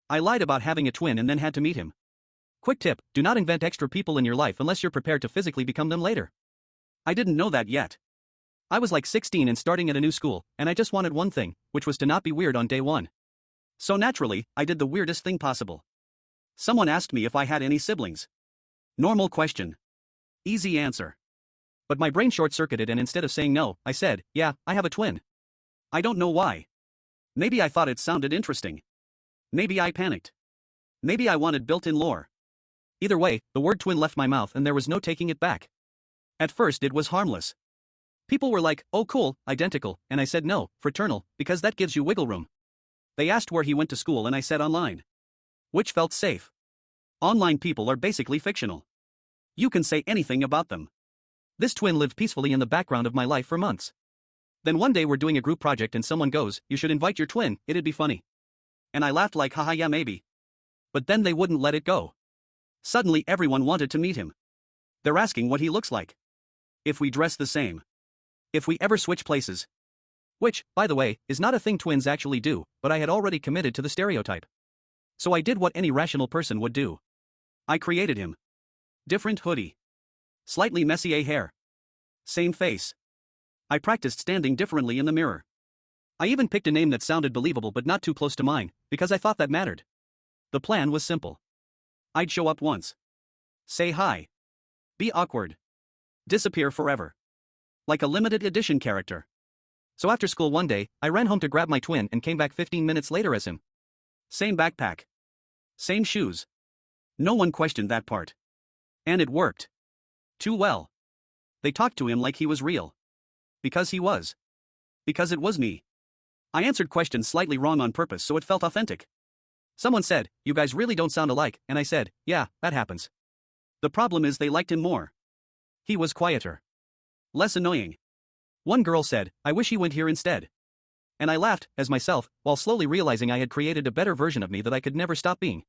I lied about having a twin and then had to meet him. Quick tip, do not invent extra people in your life unless you're prepared to physically become them later. I didn't know that yet. I was like 16 and starting at a new school, and I just wanted one thing, which was to not be weird on day one. So naturally, I did the weirdest thing possible. Someone asked me if I had any siblings. Normal question. Easy answer. But my brain short-circuited and instead of saying no, I said, yeah, I have a twin. I don't know why. Maybe I thought it sounded interesting. Maybe I panicked. Maybe I wanted built-in lore. Either way, the word twin left my mouth and there was no taking it back. At first it was harmless. People were like, oh cool, identical, and I said no, fraternal, because that gives you wiggle room. They asked where he went to school and I said online. Which felt safe. Online people are basically fictional. You can say anything about them. This twin lived peacefully in the background of my life for months. Then one day we're doing a group project and someone goes, you should invite your twin, it'd be funny. And I laughed like haha yeah maybe. But then they wouldn't let it go. Suddenly everyone wanted to meet him. They're asking what he looks like. If we dress the same. If we ever switch places. Which, by the way, is not a thing twins actually do, but I had already committed to the stereotype. So I did what any rational person would do. I created him. Different hoodie. Slightly messier hair. Same face. I practiced standing differently in the mirror. I even picked a name that sounded believable but not too close to mine, because I thought that mattered. The plan was simple. I'd show up once. Say hi. Be awkward. Disappear forever. Like a limited edition character. So after school one day, I ran home to grab my twin and came back 15 minutes later as him. Same backpack. Same shoes. No one questioned that part. And it worked. Too well. They talked to him like he was real. Because he was. Because it was me. I answered questions slightly wrong on purpose so it felt authentic. Someone said, you guys really don't sound alike, and I said, yeah, that happens. The problem is they liked him more. He was quieter. Less annoying. One girl said, I wish he went here instead. And I laughed, as myself, while slowly realizing I had created a better version of me that I could never stop being.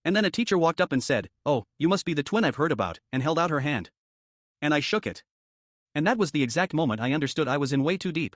And then a teacher walked up and said, oh, you must be the twin I've heard about, and held out her hand. And I shook it. And that was the exact moment I understood I was in way too deep.